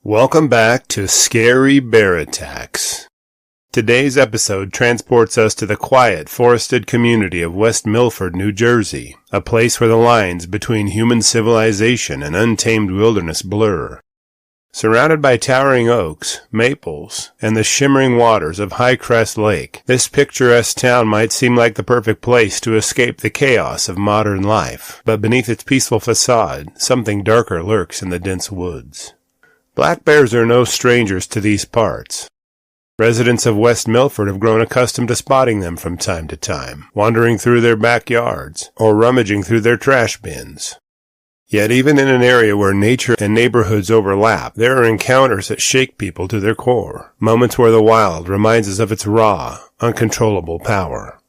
Welcome back to Scary Bear Attacks. Today's episode transports us to the quiet, forested community of West Milford, New Jersey, a place where the lines between human civilization and untamed wilderness blur. Surrounded by towering oaks, maples, and the shimmering waters of High Crest Lake, this picturesque town might seem like the perfect place to escape the chaos of modern life, but beneath its peaceful facade, something darker lurks in the dense woods. Black bears are no strangers to these parts. Residents of West Milford have grown accustomed to spotting them from time to time, wandering through their backyards or rummaging through their trash bins. Yet even in an area where nature and neighborhoods overlap, there are encounters that shake people to their core, moments where the wild reminds us of its raw, uncontrollable power.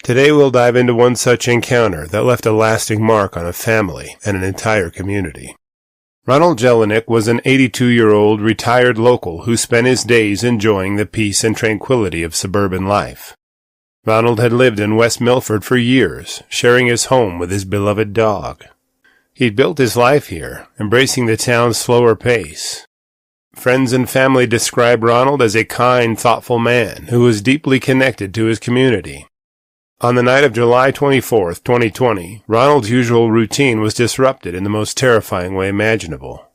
Today we'll dive into one such encounter that left a lasting mark on a family and an entire community. Ronald Jelinek was an 82-year-old retired local who spent his days enjoying the peace and tranquility of suburban life. Ronald had lived in West Milford for years, sharing his home with his beloved dog. He'd built his life here, embracing the town's slower pace. Friends and family described Ronald as a kind, thoughtful man who was deeply connected to his community. On the night of July 24, 2020, Ronald's usual routine was disrupted in the most terrifying way imaginable.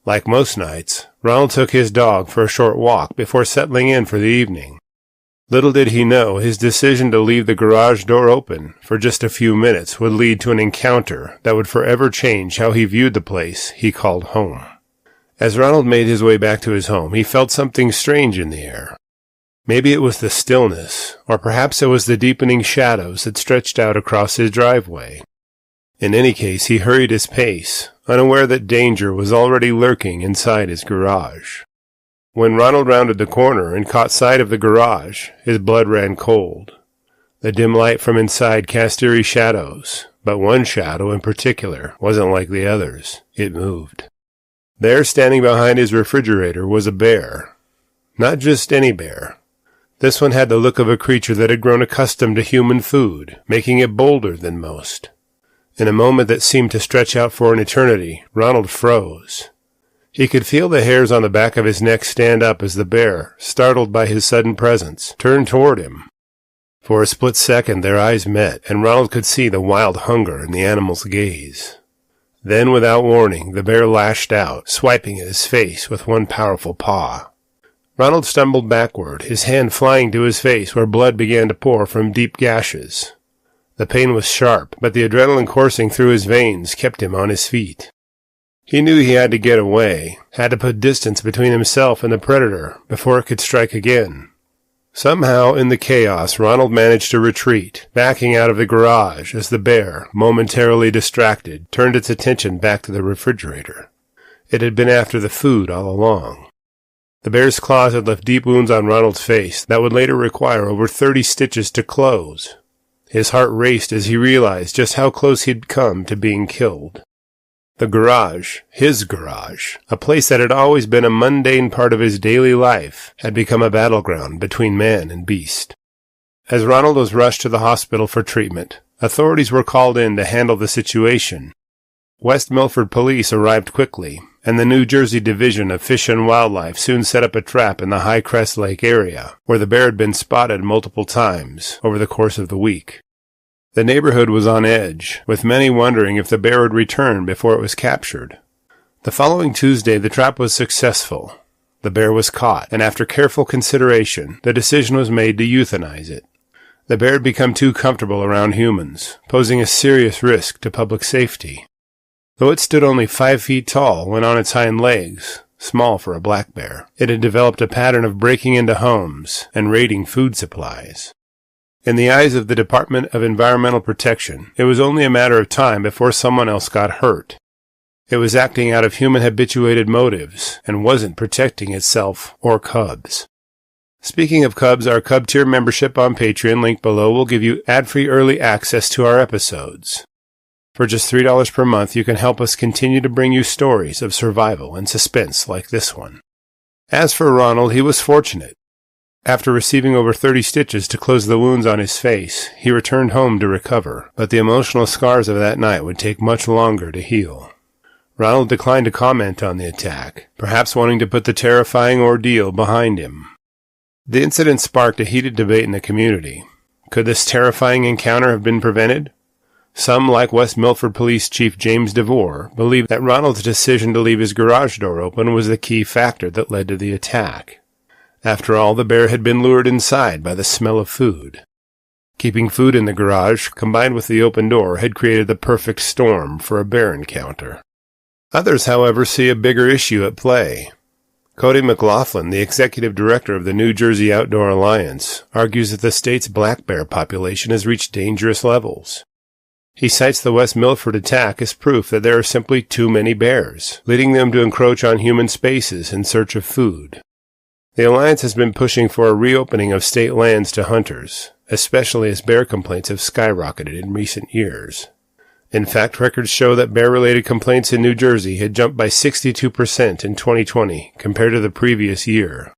Like most nights, Ronald took his dog for a short walk before settling in for the evening. Little did he know his decision to leave the garage door open for just a few minutes would lead to an encounter that would forever change how he viewed the place he called home. As Ronald made his way back to his home, he felt something strange in the air. Maybe it was the stillness, or perhaps it was the deepening shadows that stretched out across his driveway. In any case, he hurried his pace, unaware that danger was already lurking inside his garage. When Ronald rounded the corner and caught sight of the garage, his blood ran cold. The dim light from inside cast eerie shadows, but one shadow in particular wasn't like the others. It moved. There, standing behind his refrigerator, was a bear. Not just any bear. This one had the look of a creature that had grown accustomed to human food, making it bolder than most. In a moment that seemed to stretch out for an eternity, Ronald froze. He could feel the hairs on the back of his neck stand up as the bear, startled by his sudden presence, turned toward him. For a split second their eyes met, and Ronald could see the wild hunger in the animal's gaze. Then, without warning, the bear lashed out, swiping at his face with one powerful paw. Ronald stumbled backward, his hand flying to his face where blood began to pour from deep gashes. The pain was sharp, but the adrenaline coursing through his veins kept him on his feet. He knew he had to get away, had to put distance between himself and the predator before it could strike again. Somehow, in the chaos, Ronald managed to retreat, backing out of the garage as the bear, momentarily distracted, turned its attention back to the refrigerator. It had been after the food all along. The bear's claws had left deep wounds on Ronald's face that would later require over 30 stitches to close. His heart raced as he realized just how close he'd come to being killed. The garage, his garage, a place that had always been a mundane part of his daily life, had become a battleground between man and beast. As Ronald was rushed to the hospital for treatment, authorities were called in to handle the situation. West Milford police arrived quickly, and the New Jersey Division of Fish and Wildlife soon set up a trap in the High Crest Lake area, where the bear had been spotted multiple times over the course of the week. The neighborhood was on edge, with many wondering if the bear would return before it was captured. The following Tuesday, the trap was successful. The bear was caught, and after careful consideration, the decision was made to euthanize it. The bear had become too comfortable around humans, posing a serious risk to public safety. Though it stood only 5 feet tall when on its hind legs, small for a black bear, it had developed a pattern of breaking into homes and raiding food supplies. In the eyes of the Department of Environmental Protection, it was only a matter of time before someone else got hurt. It was acting out of human-habituated motives and wasn't protecting itself or cubs. Speaking of cubs, our Cub Tier membership on Patreon, linked below, will give you ad-free early access to our episodes. For just $3 per month, you can help us continue to bring you stories of survival and suspense like this one. As for Ronald, he was fortunate. After receiving over 30 stitches to close the wounds on his face, he returned home to recover, but the emotional scars of that night would take much longer to heal. Ronald declined to comment on the attack, perhaps wanting to put the terrifying ordeal behind him. The incident sparked a heated debate in the community. Could this terrifying encounter have been prevented? Some, like West Milford Police Chief James DeVore, believe that Ronald's decision to leave his garage door open was the key factor that led to the attack. After all, the bear had been lured inside by the smell of food. Keeping food in the garage, combined with the open door, had created the perfect storm for a bear encounter. Others, however, see a bigger issue at play. Cody McLaughlin, the executive director of the New Jersey Outdoor Alliance, argues that the state's black bear population has reached dangerous levels. He cites the West Milford attack as proof that there are simply too many bears, leading them to encroach on human spaces in search of food. The Alliance has been pushing for a reopening of state lands to hunters, especially as bear complaints have skyrocketed in recent years. In fact, records show that bear-related complaints in New Jersey had jumped by 62% in 2020 compared to the previous year.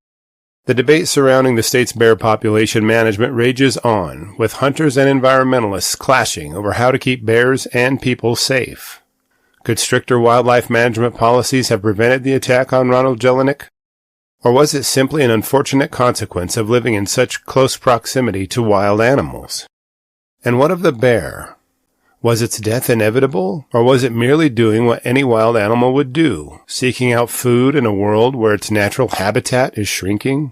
The debate surrounding the state's bear population management rages on, with hunters and environmentalists clashing over how to keep bears and people safe. Could stricter wildlife management policies have prevented the attack on Ronald Jelinek? Or was it simply an unfortunate consequence of living in such close proximity to wild animals? And what of the bear? Was its death inevitable, or was it merely doing what any wild animal would do, seeking out food in a world where its natural habitat is shrinking?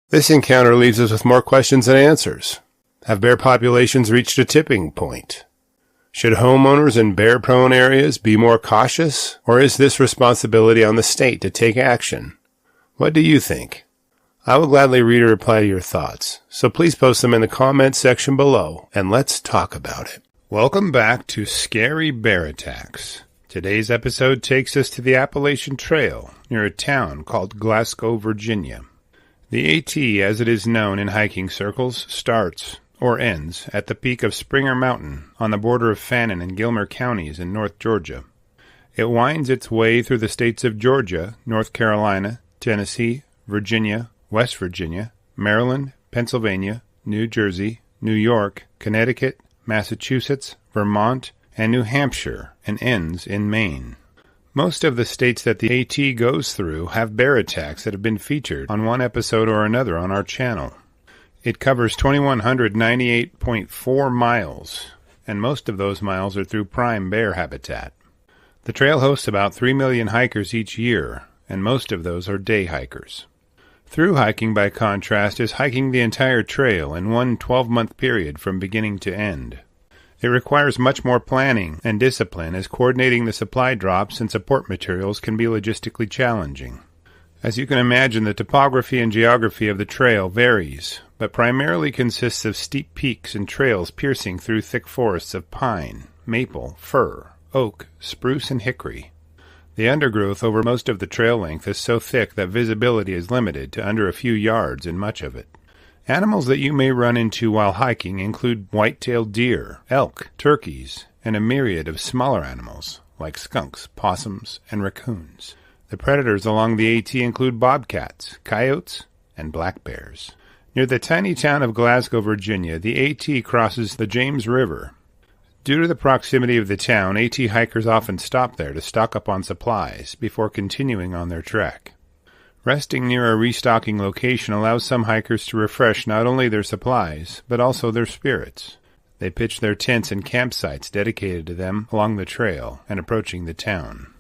This encounter leaves us with more questions than answers. Have bear populations reached a tipping point? Should homeowners in bear-prone areas be more cautious, or is this responsibility on the state to take action? What do you think? I will gladly read or reply to your thoughts, so please post them in the comments section below, and let's talk about it. Welcome back to Scary Bear Attacks. Today's episode takes us to the Appalachian Trail near a town called Glasgow, Virginia. The AT, as it is known in hiking circles, starts, or ends, at the peak of Springer Mountain on the border of Fannin and Gilmer counties in North Georgia. It winds its way through the states of Georgia, North Carolina, Tennessee, Virginia, West Virginia, Maryland, Pennsylvania, New Jersey, New York, Connecticut, Massachusetts, Vermont, and New Hampshire, and ends in Maine. Most of the states that the AT goes through have bear attacks that have been featured on one episode or another on our channel. It covers 2,198.4 miles, and most of those miles are through prime bear habitat. The trail hosts about 3 million hikers each year, and most of those are day hikers. Through hiking, by contrast, is hiking the entire trail in one 12-month period from beginning to end. It requires much more planning and discipline, as coordinating the supply drops and support materials can be logistically challenging. As you can imagine, the topography and geography of the trail varies, but primarily consists of steep peaks and trails piercing through thick forests of pine, maple, fir, oak, spruce, and hickory. The undergrowth over most of the trail length is so thick that visibility is limited to under a few yards in much of it. Animals that you may run into while hiking include white-tailed deer, elk, turkeys, and a myriad of smaller animals like skunks, possums, and raccoons. The predators along the AT include bobcats, coyotes, and black bears. Near the tiny town of Glasgow, Virginia, the AT crosses the James River. Due to the proximity of the town, AT hikers often stop there to stock up on supplies before continuing on their trek. Resting near a restocking location allows some hikers to refresh not only their supplies, but also their spirits. They pitch their tents and campsites dedicated to them along the trail and approaching the town.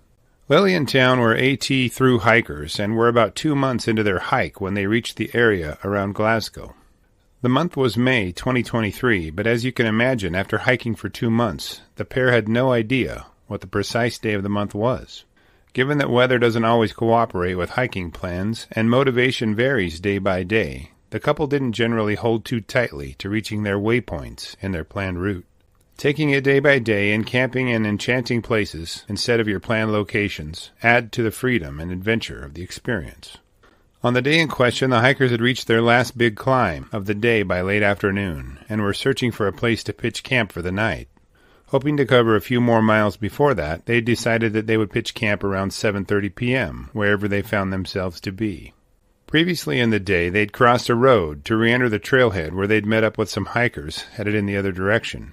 Lilliantown were AT through hikers and were about 2 months into their hike when they reached the area around Glasgow. The month was May 2023, but as you can imagine, after hiking for 2 months, the pair had no idea what the precise day of the month was. Given that weather doesn't always cooperate with hiking plans, and motivation varies day by day, the couple didn't generally hold too tightly to reaching their waypoints in their planned route. Taking it day by day and camping in enchanting places instead of your planned locations add to the freedom and adventure of the experience. On the day in question, the hikers had reached their last big climb of the day by late afternoon, and were searching for a place to pitch camp for the night. Hoping to cover a few more miles before that, they decided that they would pitch camp around 7:30 p.m., wherever they found themselves to be. Previously in the day, they'd crossed a road to re-enter the trailhead where they'd met up with some hikers headed in the other direction.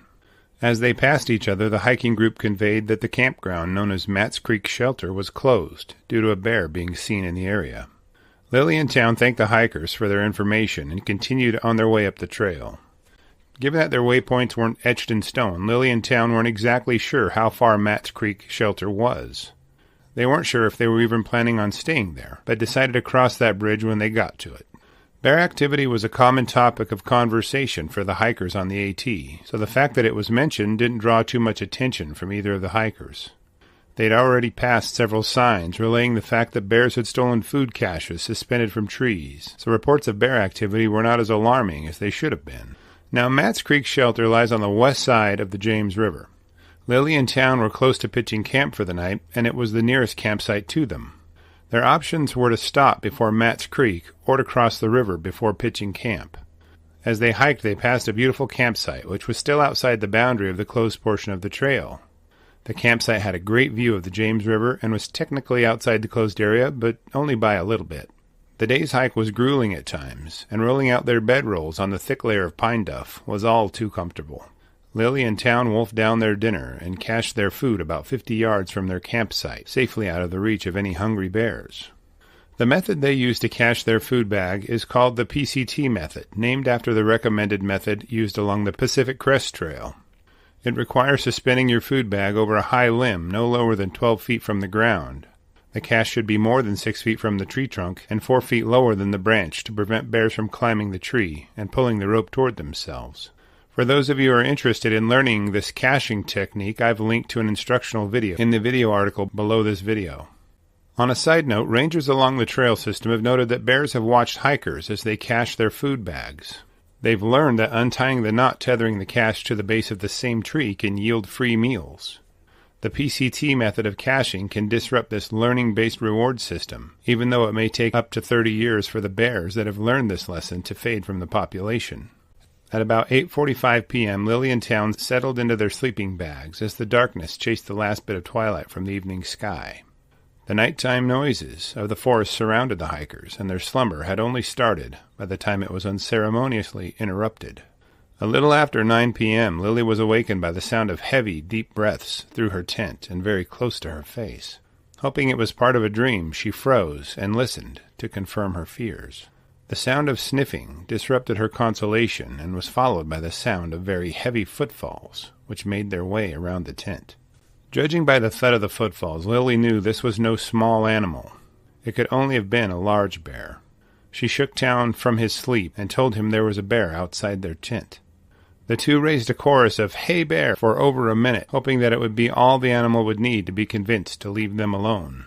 As they passed each other, the hiking group conveyed that the campground known as Matt's Creek Shelter was closed due to a bear being seen in the area. Lily and Town thanked the hikers for their information and continued on their way up the trail. Given that their waypoints weren't etched in stone, Lily and Town weren't exactly sure how far Matt's Creek Shelter was. They weren't sure if they were even planning on staying there, but decided to cross that bridge when they got to it. Bear activity was a common topic of conversation for the hikers on the AT, so the fact that it was mentioned didn't draw too much attention from either of the hikers. They'd already passed several signs relaying the fact that bears had stolen food caches suspended from trees, so reports of bear activity were not as alarming as they should have been. Now, Matt's Creek Shelter lies on the west side of the James River. Lily and Town were close to pitching camp for the night, and it was the nearest campsite to them. Their options were to stop before Matt's Creek or to cross the river before pitching camp. As they hiked, they passed a beautiful campsite, which was still outside the boundary of the closed portion of the trail. The campsite had a great view of the James River and was technically outside the closed area, but only by a little bit. The day's hike was grueling at times, and rolling out their bedrolls on the thick layer of pine duff was all too comfortable. Lily and Town wolfed down their dinner and cached their food about 50 yards from their campsite, safely out of the reach of any hungry bears. The method they used to cache their food bag is called the PCT method, named after the recommended method used along the Pacific Crest Trail. It requires suspending your food bag over a high limb no lower than 12 feet from the ground. The cache should be more than 6 feet from the tree trunk and 4 feet lower than the branch to prevent bears from climbing the tree and pulling the rope toward themselves. For those of you who are interested in learning this caching technique, I've linked to an instructional video in the video article below this video. On a side note, rangers along the trail system have noted that bears have watched hikers as they cache their food bags. They've learned that untying the knot tethering the cache to the base of the same tree can yield free meals. The PCT method of caching can disrupt this learning-based reward system, even though it may take up to 30 years for the bears that have learned this lesson to fade from the population. At about 8:45 p.m., Lily and Town settled into their sleeping bags as the darkness chased the last bit of twilight from the evening sky. The nighttime noises of the forest surrounded the hikers, and their slumber had only started by the time it was unceremoniously interrupted. A little after 9 p.m., Lily was awakened by the sound of heavy, deep breaths through her tent and very close to her face. Hoping it was part of a dream, she froze and listened to confirm her fears. The sound of sniffing disrupted her consolation and was followed by the sound of very heavy footfalls, which made their way around the tent. Judging by the thud of the footfalls, Lily knew this was no small animal. It could only have been a large bear. She shook Town from his sleep and told him there was a bear outside their tent. The two raised a chorus of "Hey bear" for over a minute, hoping that it would be all the animal would need to be convinced to leave them alone.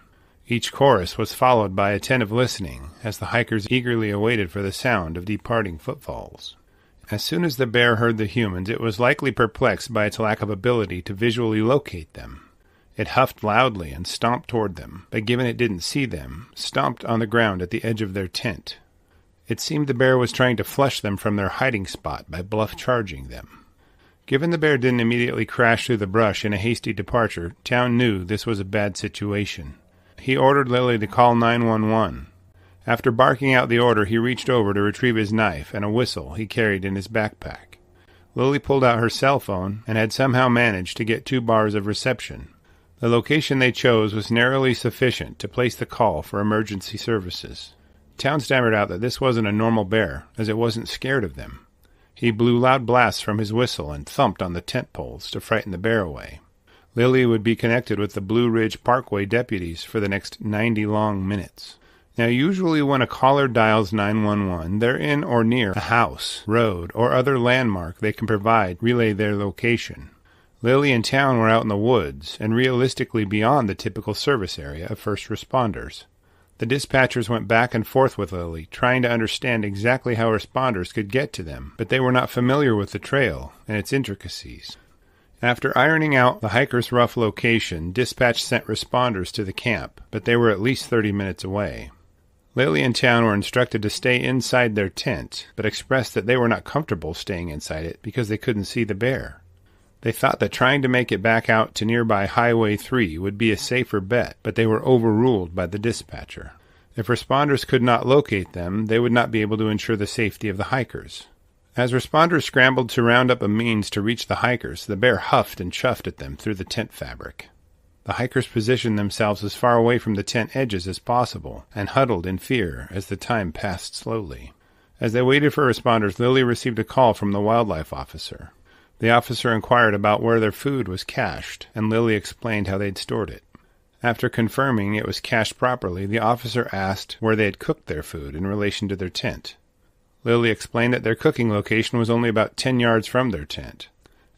Each chorus was followed by attentive listening, as the hikers eagerly awaited for the sound of departing footfalls. As soon as the bear heard the humans, it was likely perplexed by its lack of ability to visually locate them. It huffed loudly and stomped toward them, but given it didn't see them, stomped on the ground at the edge of their tent. It seemed the bear was trying to flush them from their hiding spot by bluff charging them. Given the bear didn't immediately crash through the brush in a hasty departure, Town knew this was a bad situation. He ordered Lily to call 911. After barking out the order, he reached over to retrieve his knife and a whistle he carried in his backpack. Lily pulled out her cell phone and had somehow managed to get 2 bars of reception. The location they chose was narrowly sufficient to place the call for emergency services. Town stammered out that this wasn't a normal bear, as it wasn't scared of them. He blew loud blasts from his whistle and thumped on the tent poles to frighten the bear away. Lily would be connected with the Blue Ridge Parkway deputies for the next 90 long minutes. Now, usually when a caller dials 911, they're in or near a house, road, or other landmark they can relay their location. Lily and Town were out in the woods, and realistically beyond the typical service area of first responders. The dispatchers went back and forth with Lily, trying to understand exactly how responders could get to them, but they were not familiar with the trail and its intricacies. After ironing out the hikers' rough location, dispatch sent responders to the camp, but they were at least 30 minutes away. Lily and Town were instructed to stay inside their tent, but expressed that they were not comfortable staying inside it because they couldn't see the bear. They thought that trying to make it back out to nearby Highway 3 would be a safer bet, but they were overruled by the dispatcher. If responders could not locate them, they would not be able to ensure the safety of the hikers. As responders scrambled to round up a means to reach the hikers, the bear huffed and chuffed at them through the tent fabric. The hikers positioned themselves as far away from the tent edges as possible and huddled in fear as the time passed slowly. As they waited for responders, Lily received a call from the wildlife officer. The officer inquired about where their food was cached, and Lily explained how they'd stored it. After confirming it was cached properly, the officer asked where they had cooked their food in relation to their tent. Lily explained that their cooking location was only about 10 yards from their tent.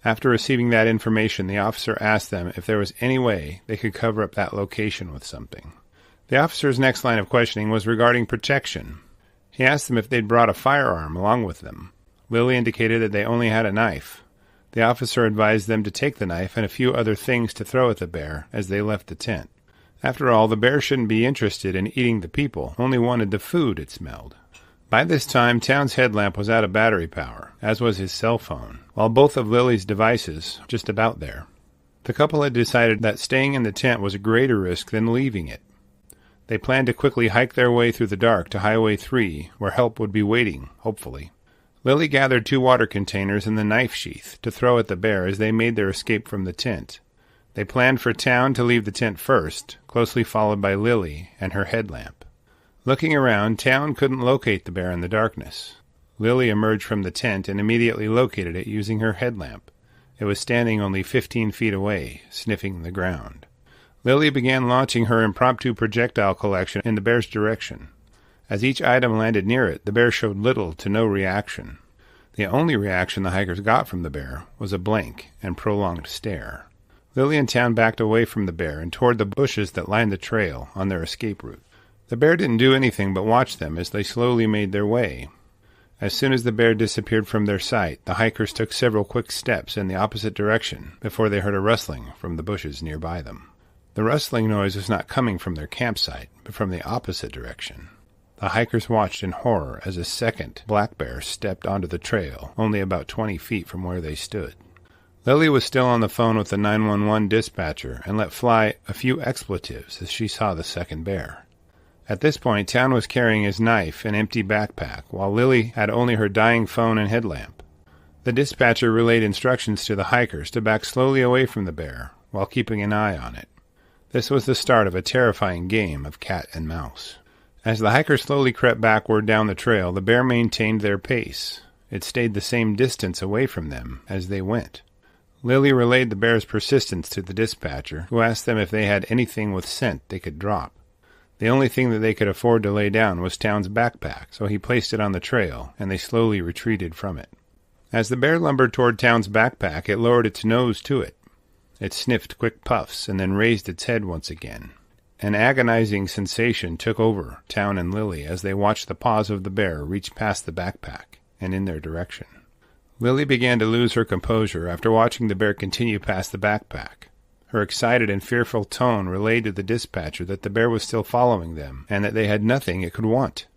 After receiving that information, the officer asked them if there was any way they could cover up that location with something. The officer's next line of questioning was regarding protection. He asked them if they'd brought a firearm along with them. Lily indicated that they only had a knife. The officer advised them to take the knife and a few other things to throw at the bear as they left the tent. After all, the bear shouldn't be interested in eating the people, only wanted the food it smelled. By this time, Town's headlamp was out of battery power, as was his cell phone, while both of Lily's devices were just about there. The couple had decided that staying in the tent was a greater risk than leaving it. They planned to quickly hike their way through the dark to Highway 3, where help would be waiting, hopefully. Lily gathered 2 water containers and the knife sheath to throw at the bear as they made their escape from the tent. They planned for Town to leave the tent first, closely followed by Lily and her headlamp. Looking around, Town couldn't locate the bear in the darkness. Lily emerged from the tent and immediately located it using her headlamp. It was standing only 15 feet away, sniffing the ground. Lily began launching her impromptu projectile collection in the bear's direction. As each item landed near it, the bear showed little to no reaction. The only reaction the hikers got from the bear was a blank and prolonged stare. Lily and Town backed away from the bear and toward the bushes that lined the trail on their escape route. The bear didn't do anything but watch them as they slowly made their way. As soon as the bear disappeared from their sight, the hikers took several quick steps in the opposite direction before they heard a rustling from the bushes nearby them. The rustling noise was not coming from their campsite, but from the opposite direction. The hikers watched in horror as a second black bear stepped onto the trail, only about 20 feet from where they stood. Lily was still on the phone with the 911 dispatcher and let fly a few expletives as she saw the second bear. At this point, Town was carrying his knife and empty backpack, while Lily had only her dying phone and headlamp. The dispatcher relayed instructions to the hikers to back slowly away from the bear, while keeping an eye on it. This was the start of a terrifying game of cat and mouse. As the hikers slowly crept backward down the trail, the bear maintained their pace. It stayed the same distance away from them as they went. Lily relayed the bear's persistence to the dispatcher, who asked them if they had anything with scent they could drop. The only thing that they could afford to lay down was Town's backpack, so he placed it on the trail, and they slowly retreated from it. As the bear lumbered toward Town's backpack, it lowered its nose to it. It sniffed quick puffs and then raised its head once again. An agonizing sensation took over Town and Lily as they watched the paws of the bear reach past the backpack and in their direction. Lily began to lose her composure after watching the bear continue past the backpack. Her excited and fearful tone relayed to the dispatcher that the bear was still following them and that they had nothing it could want.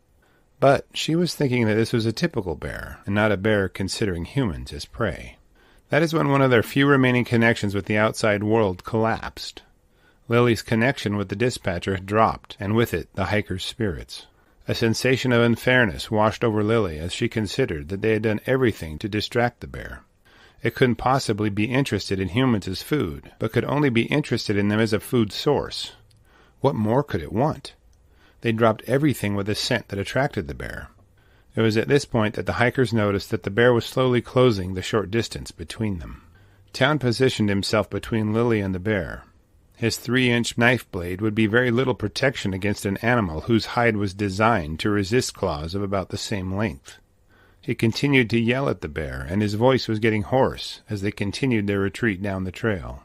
But she was thinking that this was a typical bear and not a bear considering humans as prey. That is when one of their few remaining connections with the outside world collapsed. Lily's connection with the dispatcher had dropped, and with it the hikers' spirits. A sensation of unfairness washed over Lily as she considered that they had done everything to distract the bear. It couldn't possibly be interested in humans as food, but could only be interested in them as a food source. What more could it want? They dropped everything with a scent that attracted the bear. It was at this point that the hikers noticed that the bear was slowly closing the short distance between them. Town positioned himself between Lily and the bear. His 3-inch knife blade would be very little protection against an animal whose hide was designed to resist claws of about the same length. He continued to yell at the bear, and his voice was getting hoarse as they continued their retreat down the trail.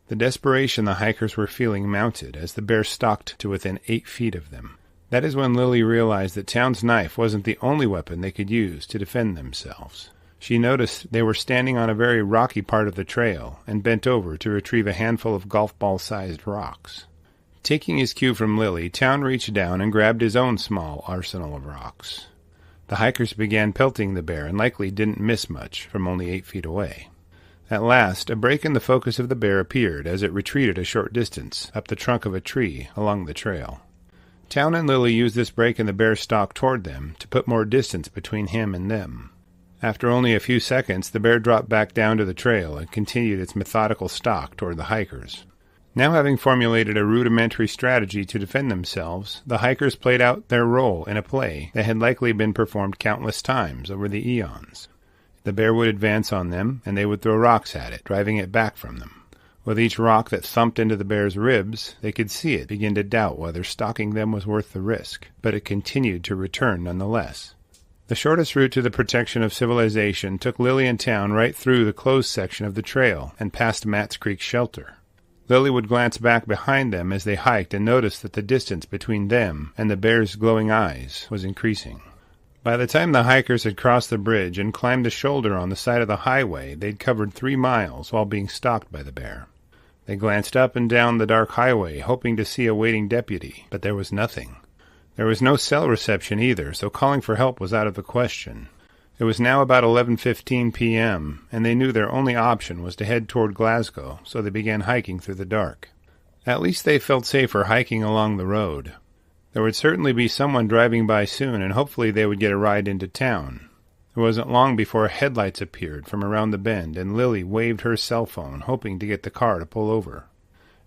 The desperation the hikers were feeling mounted as the bear stalked to within 8 feet of them. That is when Lily realized that Town's knife wasn't the only weapon they could use to defend themselves. She noticed they were standing on a very rocky part of the trail and bent over to retrieve a handful of golf ball-sized rocks. Taking his cue from Lily, Town reached down and grabbed his own small arsenal of rocks. The hikers began pelting the bear and likely didn't miss much from only 8 feet away. At last, a break in the focus of the bear appeared as it retreated a short distance up the trunk of a tree along the trail. Town and Lily used this break in the bear's stalk toward them to put more distance between him and them. After only a few seconds, the bear dropped back down to the trail and continued its methodical stalk toward the hikers. Now having formulated a rudimentary strategy to defend themselves, the hikers played out their role in a play that had likely been performed countless times over the eons. The bear would advance on them, and they would throw rocks at it, driving it back from them. With each rock that thumped into the bear's ribs, they could see it begin to doubt whether stalking them was worth the risk, but it continued to return nonetheless. The shortest route to the protection of civilization took Lily and Town right through the closed section of the trail and past Matt's Creek shelter. Lily would glance back behind them as they hiked and noticed that the distance between them and the bear's glowing eyes was increasing. By the time the hikers had crossed the bridge and climbed the shoulder on the side of the highway, they'd covered 3 miles while being stalked by the bear. They glanced up and down the dark highway, hoping to see a waiting deputy, but there was nothing. There was no cell reception either, so calling for help was out of the question. It was now about 11:15 p.m., and they knew their only option was to head toward Glasgow, so they began hiking through the dark. At least they felt safer hiking along the road. There would certainly be someone driving by soon, and hopefully they would get a ride into town. It wasn't long before headlights appeared from around the bend, and Lily waved her cell phone, hoping to get the car to pull over.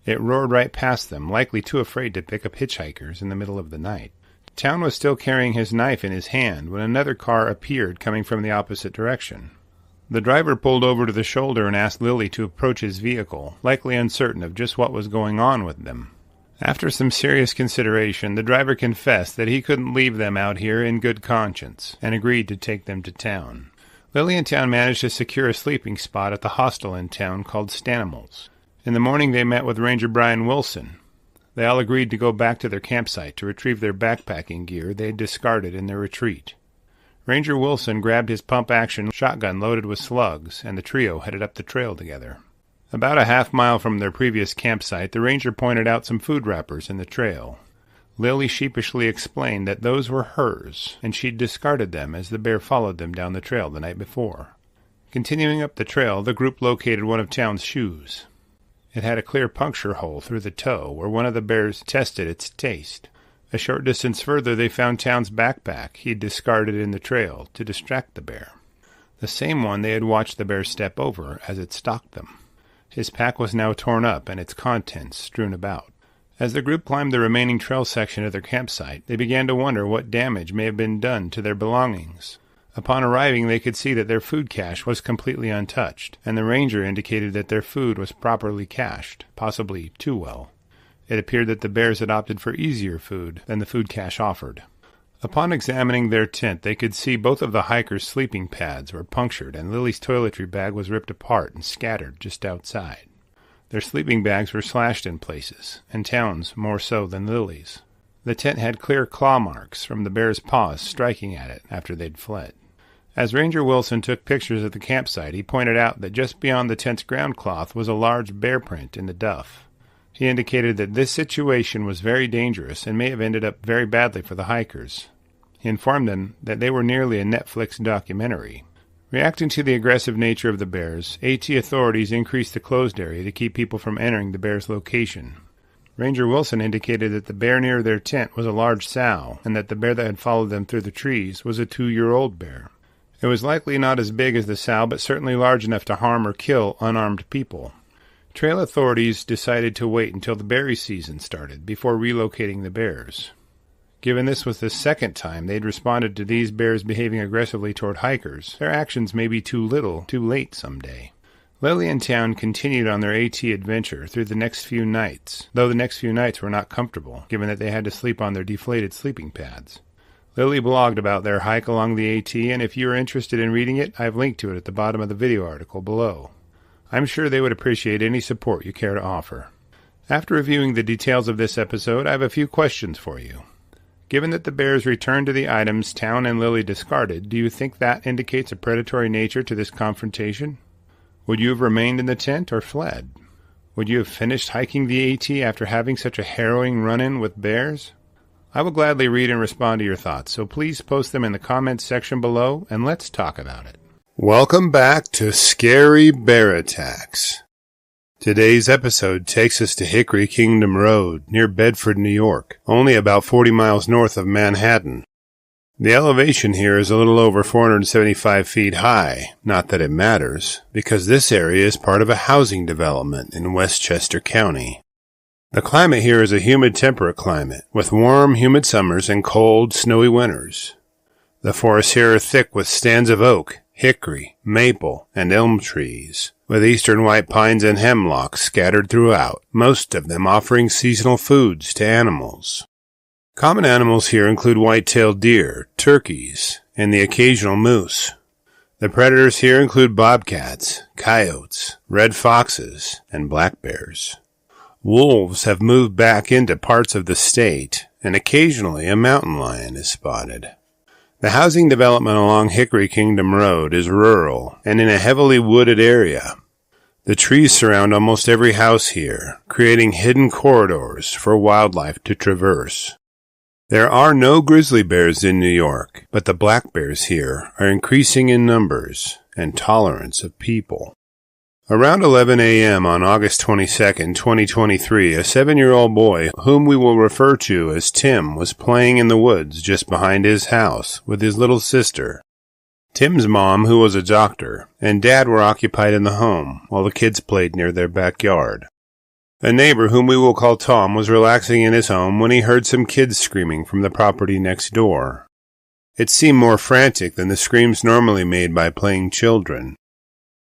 It roared right past them, likely too afraid to pick up hitchhikers in the middle of the night. Town was still carrying his knife in his hand when another car appeared coming from the opposite direction. The driver pulled over to the shoulder and asked Lily to approach his vehicle, likely uncertain of just what was going on with them. After some serious consideration, the driver confessed that he couldn't leave them out here in good conscience, and agreed to take them to town. Lily and Town managed to secure a sleeping spot at the hostel in town called Stanimals. In the morning they met with Ranger Brian Wilson. They all agreed to go back to their campsite to retrieve their backpacking gear they had discarded in their retreat. Ranger Wilson grabbed his pump-action shotgun loaded with slugs, and the trio headed up the trail together. About a half-mile from their previous campsite, the ranger pointed out some food wrappers in the trail. Lily sheepishly explained that those were hers, and she'd discarded them as the bear followed them down the trail the night before. Continuing up the trail, the group located one of Town's shoes. It had a clear puncture hole through the toe where one of the bears tested its taste. A short distance further they found Town's backpack he'd discarded in the trail to distract the bear. The same one they had watched the bear step over as it stalked them. His pack was now torn up and its contents strewn about. As the group climbed the remaining trail section of their campsite, they began to wonder what damage may have been done to their belongings. Upon arriving, they could see that their food cache was completely untouched, and the ranger indicated that their food was properly cached, possibly too well. It appeared that the bears had opted for easier food than the food cache offered. Upon examining their tent, they could see both of the hikers' sleeping pads were punctured, and Lily's toiletry bag was ripped apart and scattered just outside. Their sleeping bags were slashed in places, and Town's more so than Lily's. The tent had clear claw marks from the bear's paws striking at it after they'd fled. As Ranger Wilson took pictures of the campsite, he pointed out that just beyond the tent's ground cloth was a large bear print in the duff. He indicated that this situation was very dangerous and may have ended up very badly for the hikers. He informed them that they were nearly a Netflix documentary. Reacting to the aggressive nature of the bears, AT authorities increased the closed area to keep people from entering the bear's location. Ranger Wilson indicated that the bear near their tent was a large sow, and that the bear that had followed them through the trees was a 2-year-old bear. It was likely not as big as the sow, but certainly large enough to harm or kill unarmed people. Trail authorities decided to wait until the berry season started before relocating the bears. Given this was the second time they'd responded to these bears behaving aggressively toward hikers, their actions may be too little, too late someday. Lily and Town continued on their AT adventure through the next few nights, though the next few nights were not comfortable, given that they had to sleep on their deflated sleeping pads. Lily blogged about their hike along the AT, and if you are interested in reading it, I've linked to it at the bottom of the video article below. I'm sure they would appreciate any support you care to offer. After reviewing the details of this episode, I have a few questions for you. Given that the bears returned to the items Town and Lily discarded, do you think that indicates a predatory nature to this confrontation? Would you have remained in the tent or fled? Would you have finished hiking the AT after having such a harrowing run-in with bears? I will gladly read and respond to your thoughts, so please post them in the comments section below, and let's talk about it. Welcome back to Scary Bear Attacks. Today's episode takes us to Hickory Kingdom Road, near Bedford, New York, only about 40 miles north of Manhattan. The elevation here is a little over 475 feet high. Not that it matters, because this area is part of a housing development in Westchester County. The climate here is a humid temperate climate, with warm, humid summers and cold, snowy winters. The forests here are thick with stands of oak, hickory, maple, and elm trees, with eastern white pines and hemlocks scattered throughout, most of them offering seasonal foods to animals. Common animals here include white-tailed deer, turkeys, and the occasional moose. The predators here include bobcats, coyotes, red foxes, and black bears. Wolves have moved back into parts of the state, and occasionally a mountain lion is spotted. The housing development along Hickory Kingdom Road is rural and in a heavily wooded area. The trees surround almost every house here, creating hidden corridors for wildlife to traverse. There are no grizzly bears in New York, but the black bears here are increasing in numbers and tolerance of people. Around 11 a.m. on August 22, 2023, a 7-year-old boy, whom we will refer to as Tim, was playing in the woods just behind his house with his little sister. Tim's mom, who was a doctor, and dad were occupied in the home while the kids played near their backyard. A neighbor, whom we will call Tom, was relaxing in his home when he heard some kids screaming from the property next door. It seemed more frantic than the screams normally made by playing children.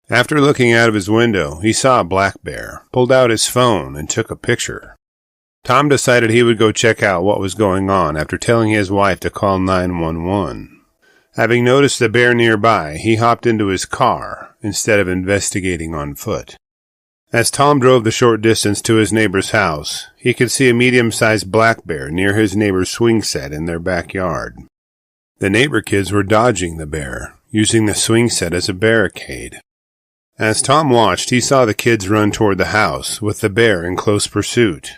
After looking out of his window, he saw a black bear, pulled out his phone, and took a picture. Tom decided he would go check out what was going on after telling his wife to call 911. Having noticed the bear nearby, he hopped into his car instead of investigating on foot. As Tom drove the short distance to his neighbor's house, he could see a medium-sized black bear near his neighbor's swing set in their backyard. The neighbor kids were dodging the bear, using the swing set as a barricade. As Tom watched, he saw the kids run toward the house, with the bear in close pursuit.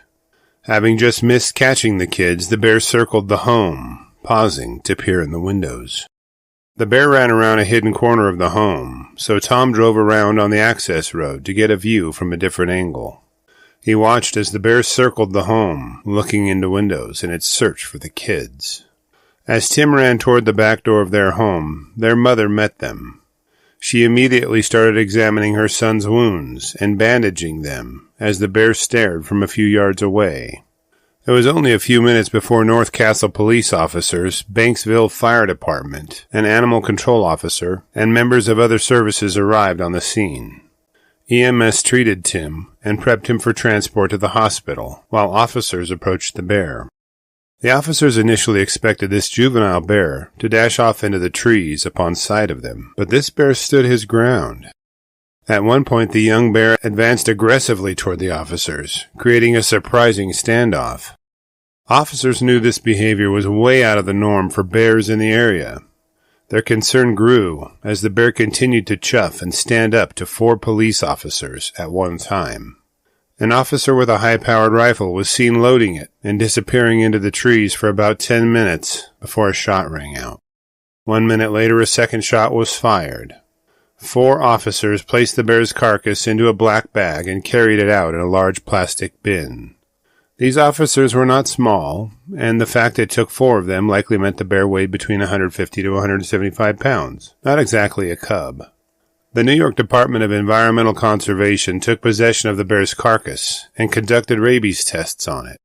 Having just missed catching the kids, the bear circled the home, pausing to peer in the windows. The bear ran around a hidden corner of the home, so Tom drove around on the access road to get a view from a different angle. He watched as the bear circled the home, looking into windows in its search for the kids. As Tim ran toward the back door of their home, their mother met them. She immediately started examining her son's wounds and bandaging them as the bear stared from a few yards away. It was only a few minutes before North Castle police officers, Banksville Fire Department, an animal control officer, and members of other services arrived on the scene. EMS treated Tim and prepped him for transport to the hospital, while officers approached the bear. The officers initially expected this juvenile bear to dash off into the trees upon sight of them, but this bear stood his ground. At one point, the young bear advanced aggressively toward the officers, creating a surprising standoff. Officers knew this behavior was way out of the norm for bears in the area. Their concern grew as the bear continued to chuff and stand up to 4 police officers at one time. An officer with a high-powered rifle was seen loading it and disappearing into the trees for about 10 minutes before a shot rang out. 1 minute later, a second shot was fired. 4 officers placed the bear's carcass into a black bag and carried it out in a large plastic bin. These officers were not small, and the fact it took 4 of them likely meant the bear weighed between 150 to 175 pounds. Not exactly a cub. The New York Department of Environmental Conservation took possession of the bear's carcass and conducted rabies tests on it.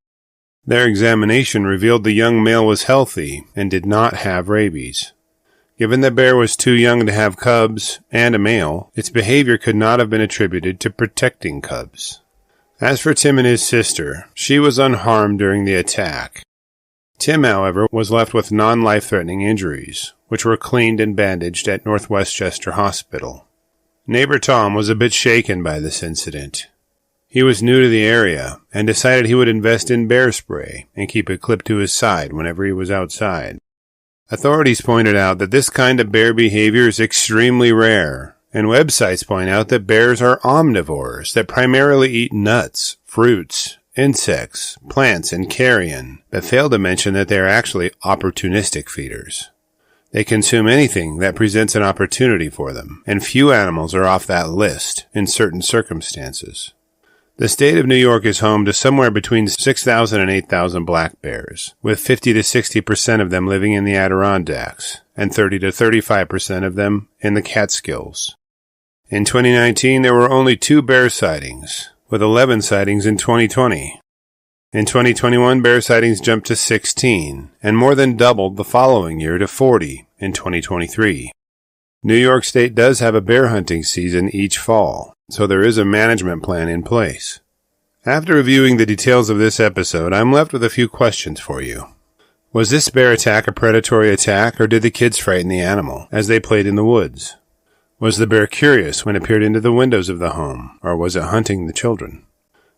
Their examination revealed the young male was healthy and did not have rabies. Given the bear was too young to have cubs and a male, its behavior could not have been attributed to protecting cubs. As for Tim and his sister, she was unharmed during the attack. Tim, however, was left with non-life-threatening injuries, which were cleaned and bandaged at North Westchester Hospital. Neighbor Tom was a bit shaken by this incident. He was new to the area and decided he would invest in bear spray and keep it clipped to his side whenever he was outside. Authorities pointed out that this kind of bear behavior is extremely rare, and websites point out that bears are omnivores that primarily eat nuts, fruits, insects, plants, and carrion, but fail to mention that they are actually opportunistic feeders. They consume anything that presents an opportunity for them, and few animals are off that list in certain circumstances. The state of New York is home to somewhere between 6,000 and 8,000 black bears, with 50 to 60% of them living in the Adirondacks and 30 to 35% of them in the Catskills. In 2019, there were only 2 bear sightings, with 11 sightings in 2020. In 2021, bear sightings jumped to 16, and more than doubled the following year to 40 in 2023. New York State does have a bear hunting season each fall, so there is a management plan in place. After reviewing the details of this episode, I'm left with a few questions for you. Was this bear attack a predatory attack, or did the kids frighten the animal as they played in the woods? Was the bear curious when it peered into the windows of the home, or was it hunting the children?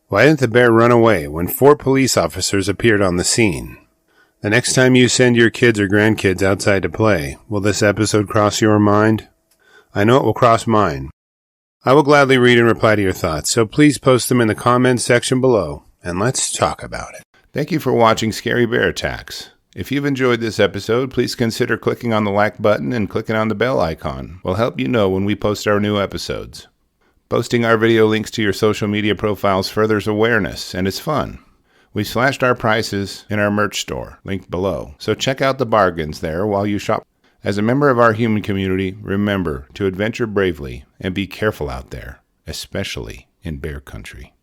Why didn't the bear run away when 4 police officers appeared on the scene? The next time you send your kids or grandkids outside to play, will this episode cross your mind? I know it will cross mine. I will gladly read and reply to your thoughts, so please post them in the comments section below, and let's talk about it. Thank you for watching Scary Bear Attacks. If you've enjoyed this episode, please consider clicking on the like button and clicking on the bell icon. We'll help you know when we post our new episodes. Posting our video links to your social media profiles furthers awareness, and it's fun. We slashed our prices in our merch store, linked below, so check out the bargains there while you shop. As a member of our human community, remember to adventure bravely and be careful out there, especially in bear country.